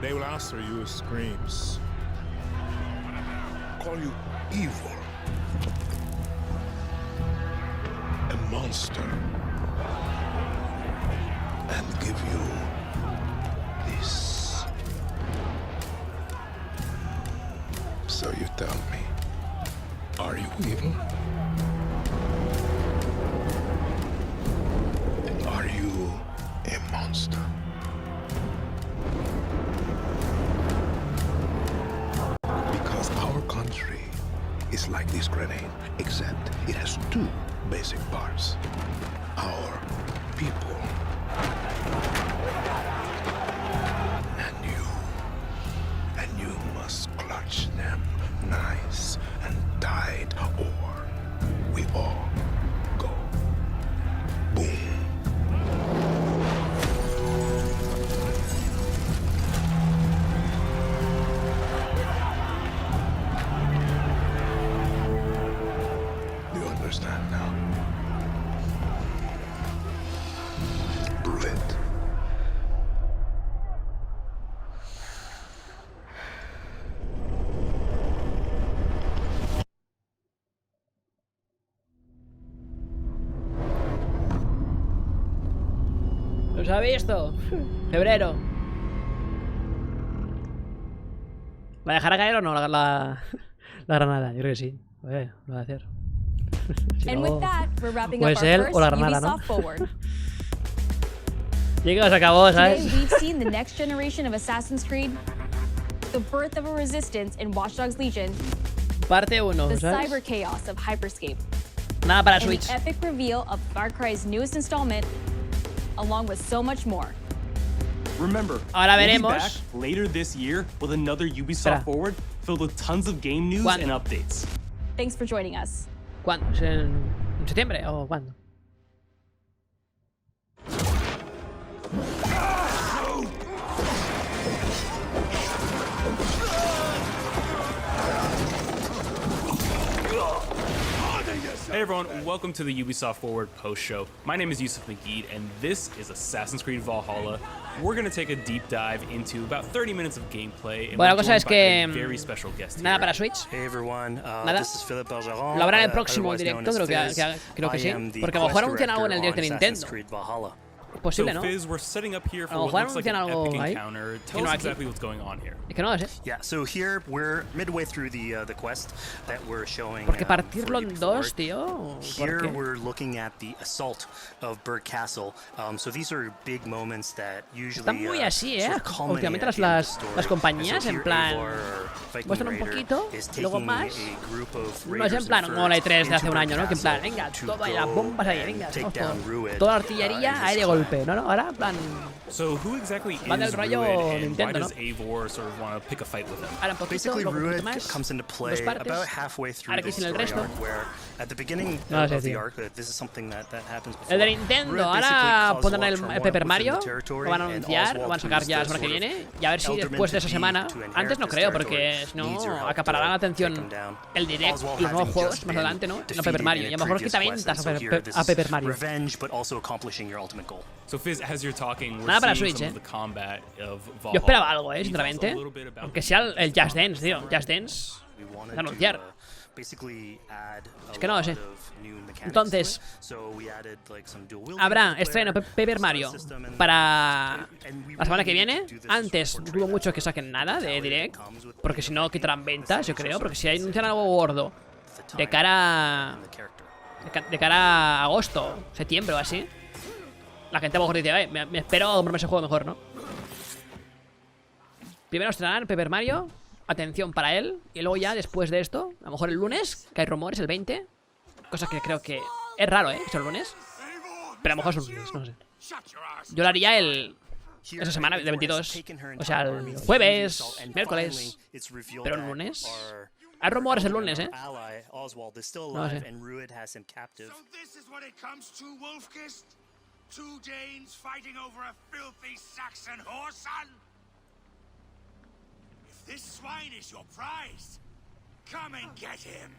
They will answer you with screams, call you evil, a monster, and give you this. So you tell me, are you evil? Are you a monster? Because our country is like this grenade, except it has 2 basic parts. Our people. And you must clutch them nice and tight, or we all go. Boom. You understand now? Prove it. ¿Los ha visto? Febrero. ¿Va a dejar caer o no la granada? Yo creo que sí. Lo va a hacer. Si And no, with that, we're wrapping up pues our él first o la granada, ¿no? Ubisoft Forward. Chicos, acabó, Today, ¿sabes? we've seen the next generation of Assassin's Creed, the birth of a resistance in Watchdogs Legion, Parte 1, the ¿sabes? cyber chaos of Hyperscape, Nada para and Switch. the epic reveal of Farcry's newest installment, along with so much more. Remember, Ahora we'll be veremos. back later this year with another Ubisoft Forward filled with tons of game news and updates. Thanks for joining us. ¿Cuándo? ¿En septiembre o cuándo? Hey everyone, welcome to the Ubisoft Forward post show. My name is Yusuf Magid, and this is Assassin's Creed Valhalla. We're going to take a deep dive into about 30 minutes of gameplay. And Bueno, la we're cosa es joined by a que very special guest nada here. para Switch. Hey everyone, Nada. this is Philip Bergeron. Lo habrá en el próximo otherwise known directo, as creo que Fizz. sí. I am the Porque a lo mejor quest anuncian algo en el director directo de on Assassin's Nintendo. Creed Valhalla. Es posible, So ¿no? Fizz, we're setting up here A for lo what mejor looks like an anuncian algo epic ahí. encounter. Que Tell no us aquí. exactly what's going on here. Es que no lo sé. Yeah, so here we're midway through the quest that we're showing. ¿Por qué for partirlo en Ubisoft dos, Forward. tío? ¿Por Here qué? we're looking at the assault of Berg Castle. So these are big moments that usually Están muy así, sort of culminate Últimamente at the end of the las story. compañías, And so en here plan, Eivor, our Viking muestran un raider, poquito, is y luego taking más. a group of No es en raiders plan and como la furs E3 de hace into un año, ¿no? Que en plan, Berg venga, Castle todo to ahí, las go bombas ahí, and venga, take vamos down todo. Rued, Toda la artillería in ahí his de golpe, ¿no? Ahora, en plan, So who exactly van del is rollo Rued, and why Nintendo, does ¿no? Eivor sort of want to pick a fight with him? Ahora un poquito, Basically, luego un Rued poquito más. comes into play Dos partes. about halfway through Ahora the que sin el story resto. arc, where at the beginning No lo sé, of the tío. arc, this is something that happens before. El de Nintendo, Rued ahora basically pondrán caused a lot el of turmoil Paper within Mario, the territory, lo van a and anunciar, Oswald, lo van a sacar who's ya la the semana que sort of viene, y a ver si elderman después de to esa be- semana, to inherit antes no this creo, territory, porque si needs your no help acaparará to la atención take him down. el Direct Oswald y los nuevos having juegos just más been adelante, ¿no? Y no defeated Paper Mario, in y a lo mejor previous quita quests, ventas and so a here this Paper is Mario. revenge, but also accomplishing your ultimate goal. So Fizz, as you're talking, we're Nada para seeing Switch, some of the combat of Valhalla. Yo esperaba algo, Can you tell us a sinceramente. little bit about Aunque sea el Just Dance, tío. Just Dance. We wanted De anunciar. basically add a Es que no lo lot sé. of new mechanics Entonces, to it. So we added, like, some dual wielding habrá multiplayer, estreno Paper Mario system, and para and we la semana que really viene. need to do this Antes for dudo mucho que saquen nada de Direct, porque si no quitarán ventas, yo creo. Porque si anuncian algo gordo de cara de cara a agosto, septiembre o así, la gente a lo mejor dice, me espero a comprarme ese juego mejor, ¿no? Primero estrenar Paper Mario, atención para él, y luego ya después de esto, a lo mejor el lunes, que hay rumores, el 20, cosa que creo que es raro, que sea el lunes, pero a lo mejor es un lunes, no sé. Yo lo haría esa semana, el 22, o sea, el jueves, miércoles, pero el lunes. Hay rumores el lunes, ally, Oswald, is still No alive, sé. and Rued has him captive. This is what it comes to, Wolfkist? Two Danes fighting over a filthy Saxon whoreson? If this swine is your prize, come and get him.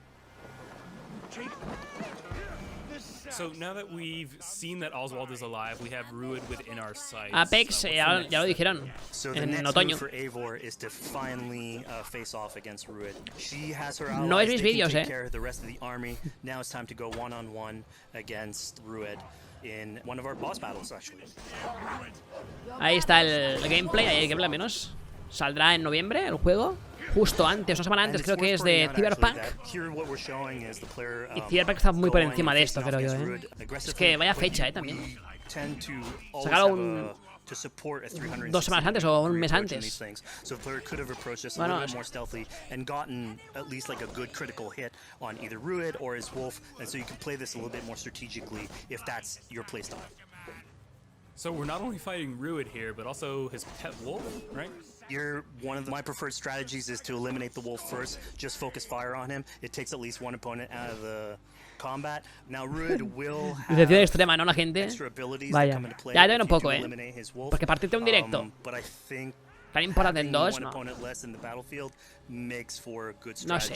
So now that we've seen that Oswald is alive, we have Rued within our sights. Apex, What's the ya next lo step? dijeron, So the en next otoño. move for Eivor is to finally face off against Rued. She has her No allies, es mis they can vídeos, take care of the rest of the army. Now it's time to go one-on-one against Rued in one of our boss battles, actually. Ahí está el gameplay, ahí hay gameplay al menos. Saldrá en noviembre el juego. Justo antes, una semana antes, creo que es de Cyberpunk. Y Cyberpunk está muy por encima de esto, creo yo, Es que vaya fecha, también. Sacaron 2 semanas antes o un mes antes. Bueno, and gotten at least like a good critical hit on either Rued or his wolf, and so you can play this a little bit more strategically if that's your playstyle. So we're not only fighting Rued here, but also his pet wolf, right? One of my preferred strategies is to eliminate the wolf first, just focus fire on him. It takes at least one opponent out of the combat. Now Rued will have Decepción extrema, ¿no? La gente. Vaya. Ya te un poco, Porque partirte un directo tan importante en dos, no. No sé.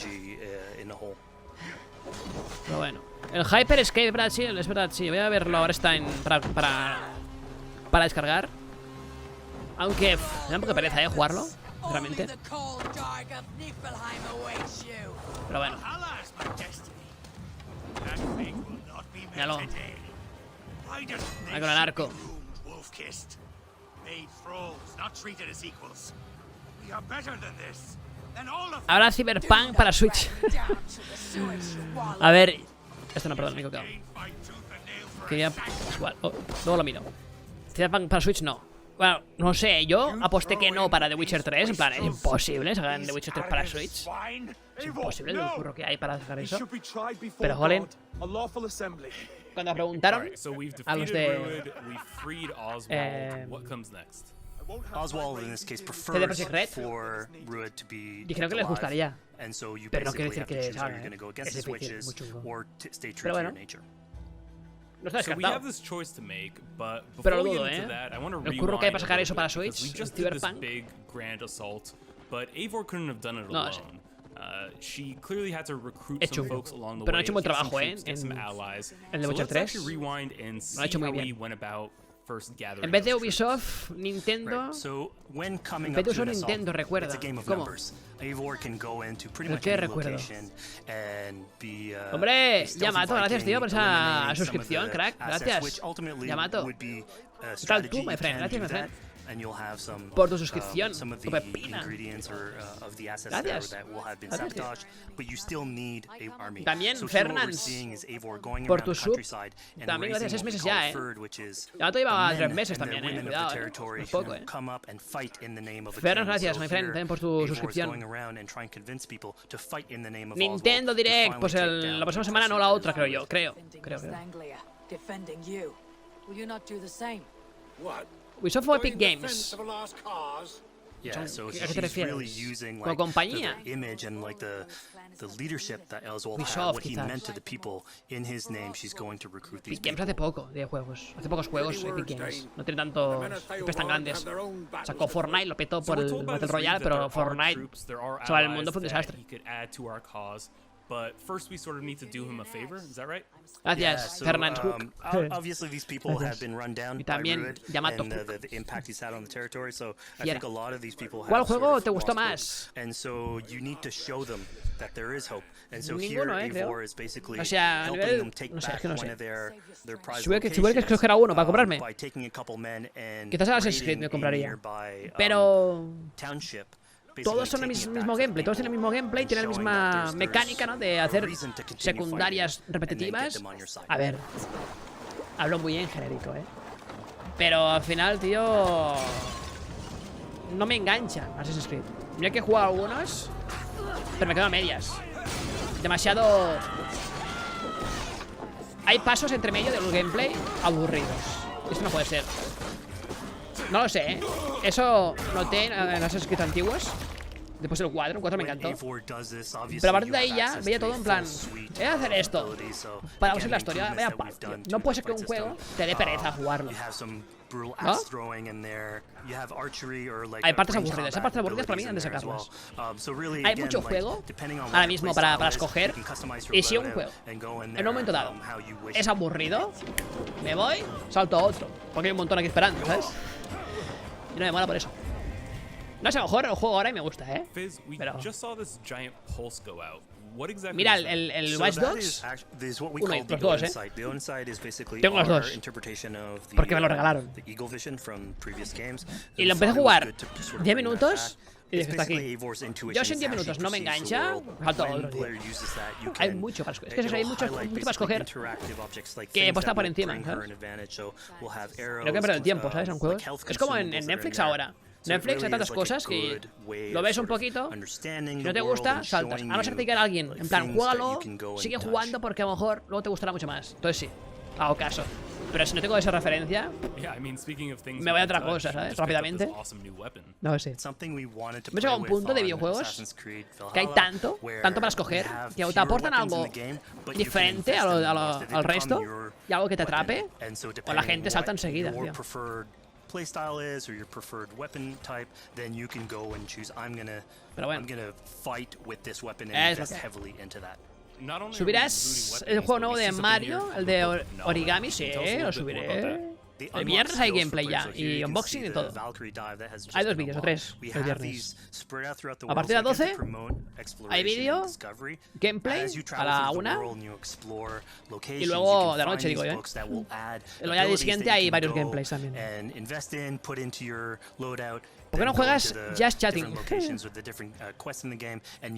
Pero bueno. El Hyper Escape, es verdad, sí. Voy a verlo, ahora está en para descargar. Aunque me da un poco de pereza, jugarlo, realmente. Pero bueno. Míralo. Ahí con el arco. Ahora Cyberpunk para Switch. A ver. Esto no, perdón, me he equivocado. Quería. Igual. Luego lo miro. Cyberpunk para Switch no. Bueno, no sé, yo aposté que no para The Witcher 3. En plan, es imposible sacar The Witcher 3 para Switch. Es imposible el curro que hay para sacar eso. Pero, jolín, cuando preguntaron a los de Oswald, in this case, prefers for Rued to be dijeron que les gustaría. and so you Pero no quiere basically decir have to que choose whether you're going to go es against his difícil, wishes muy chungo. or stay true Pero to bueno. your nature. No está So we descartado. have this choice to make, but Pero before lo we dudo, get into that, I want to El curro que hay para rewind a sacar little eso para bit, because Switch, we just did this Cyberpunk. big grand assault, but Eivor couldn't have done it No, alone. She clearly had to recruit Es some chungo. folks along the Pero no ha way, hecho buen get some trabajo, troops, get some allies. en The So Witcher let's 3. actually rewind and Lo ha hecho see muy how we bien. went about first gathering En vez de those troops. Ubisoft, Nintendo. Right. So when coming En vez up de to usar an assault, Nintendo, recuerda. it's a game of ¿Cómo? numbers. Eivor can go into pretty ¿El much qué any recuerdo? location and be Hombre, a stealthy Yamato, gracias, tío, por esa eliminating some of suscripción, the crack. assets, Gracias. which ultimately Yamato. would be a Tal strategy. tú, my You friend. can Gracias, do my friend. that, and you'll have some Por tu suscripción. some of Tu the pepina. ingredients or of the assets Gracias. that will have been Gracias, tío. sabotaged, but you still need a army. También, So here what we're Fernans, seeing is Eivor going por around tu the sub. countryside and También gracias, raising 6 what we meses call ya, a fyrd, which is Yamato lleva the 3 men meses and the también, women of the cuidado, territory es poco, who come up and fight in the name of the Fernans, king. gracias, So my friend, here, también por tu Eivor is suscripción. going around and trying to convince people to fight in the name of Nintendo Oswald, to Direct, finally pues take down la próxima the semana, no la otra, creo yo. Creo. Anglia, defending you. Will you not do the same? What? Ubisoft o Epic Games. Yeah, so ¿A qué te she's refieres? really using Como like compañía. the image and like the leadership that Oswald had, Ubisoft, what he quizás. meant to the people in his name. She's going to recruit these Epic Games people. hace poco de juegos. Hace pocos juegos Epic Games. No tiene tantos IPs tan grandes. Sacó Fortnite, lo petó por el Battle Royale, pero Fortnite sobre el mundo fue un desastre. But first we sort of need to do him a favor, is that right? Gracias, Fernand Hook. Obviously these people have been run down Y by también Rued Yamato and Hook. the impact he's had on the territory, so I Fiera. think a lot of these people ¿Cuál have sort juego of te gustó lost más? hope. And so you need to show them that there is hope. And so Ninguno, here creo. Eivor is basically O sea, a helping nivel- them take no sé, back es que no one sé. of their prize Si hubiera locations, que escoger uno para comprarme. by taking a couple men and Quizás a Assassin's Creed raiding me a compraría. nearby, Pero township. todos son el mismo gameplay, todos tienen el mismo gameplay, tienen la misma mecánica, ¿no? De hacer secundarias repetitivas. A ver, hablo muy en genérico, pero al final, tío, no me engancha Assassin's Creed. Mira que he jugado algunos, pero me quedo a medias. Demasiado... Hay pasos entre medio del gameplay aburridos. Esto no puede ser. No lo sé, Eso noté en Assassin's Creed antiguos. Después el 4 me encantó. Pero a partir de ahí ya veía todo en plan, voy a hacer esto para usar la historia, vaya palo, tío. No puede ser que un juego te dé pereza jugarlo, ¿no? Hay partes aburridas, esas partes aburridas para mí han de sacarlas. Hay mucho juego ahora mismo para escoger. Y si un juego en un momento dado es aburrido, me voy, salto a otro, porque hay un montón aquí esperando, ¿sabes? Y no me mola por eso. No sé, a lo mejor el juego ahora y me gusta, pero... Mira, el Watchdogs, uno y los dos, Tengo los dos, porque me lo regalaron. Y lo empecé a jugar 10 minutos y dije, está aquí. Yo si en 10 minutos no me engancha, salto a otro, tío. Hay mucho para escoger. Es que eso, hay mucho para escoger que pues está por encima, ¿sabes? Creo que perder el tiempo, ¿sabes? En juegos. Es como en Netflix ahora. Netflix hay tantas cosas que lo ves un poquito, si no te gusta, saltas. A no ser que diga alguien, en plan, juégalo, sigue jugando porque a lo mejor luego te gustará mucho más. Entonces sí, hago caso. Pero si no tengo esa referencia, me voy a otra cosa, ¿sabes? Rápidamente. No sé. Hemos llegado a un punto de videojuegos que hay tanto para escoger, que te aportan algo diferente al resto y algo que te atrape, o la gente salta enseguida, tío. Playstyle is or your preferred weapon type, then you can go and choose. I'm gonna fight with this weapon and invest heavily into that. ¿Subirás el juego nuevo de Mario? El de origami, sí, lo subiré. El viernes hay gameplay ya, y unboxing y todo. Hay 2 vídeos, o 3 el viernes. A partir de las 12 hay vídeo, gameplay a la 1 y luego de la noche, digo yo. El día siguiente hay varios gameplays también. ¿Por qué no juegas Just Chatting? Porque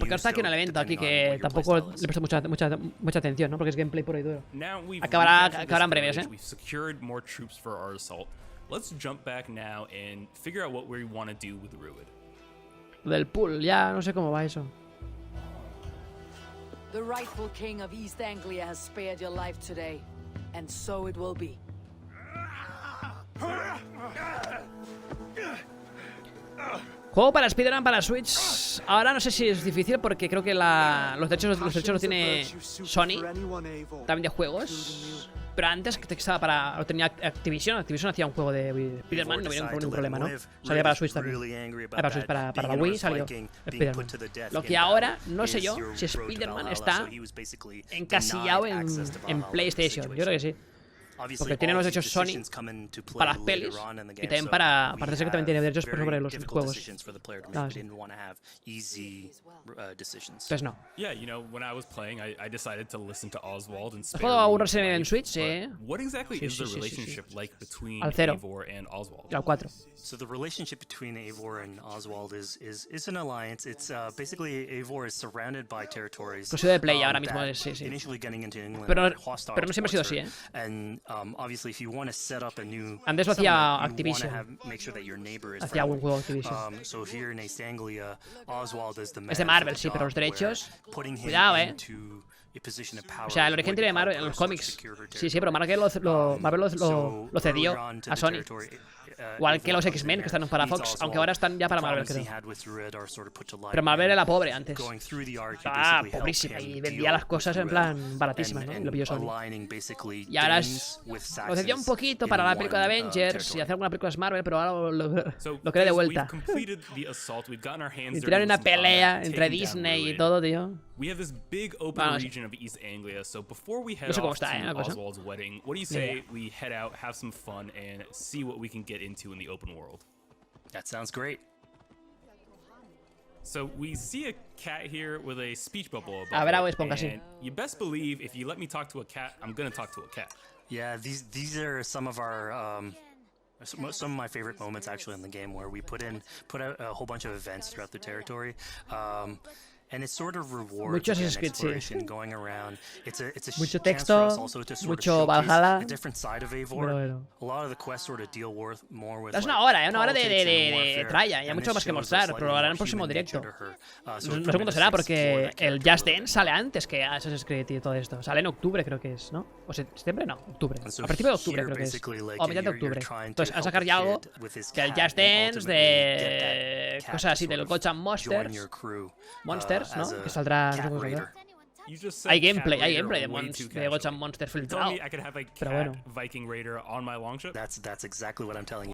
ahora está aquí en el evento aquí que tampoco le presto mucha atención, ¿no? Porque es gameplay puro y duro. Acabará en breves, ¿eh? Lo del pool, ya no sé cómo va eso. The rightful king of East Anglia has spared your life today, and so it will be. Juego para Spider-Man para Switch. Ahora no sé si es difícil porque creo que los derechos los tiene Sony, también de juegos. Pero antes que lo tenía Activision. Activision hacía un juego de Spider-Man, no había ningún problema, ¿no? Salía para Switch también. Para Switch, para la Wii salió Spider-Man. Lo que ahora, no sé yo si Spider-Man está encasillado en PlayStation. Yo creo que sí. Porque tiene los derechos Sony para las pelis y también parece que también tiene derechos sobre los juegos. No, sí. Pues no. ¿Has jugado a un Resident Evil en Switch? Sí. Sí. Al 0. Y al 4. So the relationship between Eivor and Oswald is an alliance. It's basically Eivor is surrounded by territories. Exclusivo de Play ahora mismo, sí. Pero no siempre ha sido así, ¿eh? Obviously, if you want to set up a new antes lo hacía Activision. Hacía un juego Activision. So here in East Anglia, Oswald is the man. Es de Marvel, sí, pero los derechos. Cuidado, O sea, el origen tiene de Marvel en los cómics. Sí, pero Marvel lo cedió a Sony. Igual que los X-Men que están para Fox, aunque ahora están ya para Marvel, creo. Pero Marvel era pobre antes. Pobrísima y vendía las cosas en plan baratísimas, ¿no? Y lo pilló Sony. Y ahora lo cedió un poquito para la película de Avengers y hacer alguna película de Marvel, pero ahora lo quiere de vuelta. Y tiraron una pelea entre Disney y todo, tío. We have this big open region of East Anglia, so before we head off to Oswald's wedding, what do you say we head out, have some fun, and see what we can get into in the open world? That sounds great. So we see a cat here with a speech bubble above and you best believe if you let me talk to a cat, I'm gonna talk to a cat. Yeah, these are some of our some of my favorite moments actually in the game, where we put out a whole bunch of events throughout the territory. And it sort of rewards exploration, going around. It's a mucho chance for us texto, also to sort mucho of showcase Valhalla. a different side of Eivor. A lot of the quests sort of deal more with es una hora de tralla, y hay mucho más que mostrar, pero ahora en el próximo directo. No sé cuándo será, porque el Just Dance sale antes que Assassin's Creed y todo esto. Sale en octubre, creo que es, ¿no? ¿O septiembre? No, octubre. A principio de octubre creo que es. O a mitad de octubre. Entonces, a sacar ya algo que el Just Dance, de cosas así, del Gotcha Monsters, ¿no? Que saldrá, no sé cómo saldrá. Hay gameplay de Gotcha Monsters filtrado. Pero bueno. That's exactly what I'm telling you.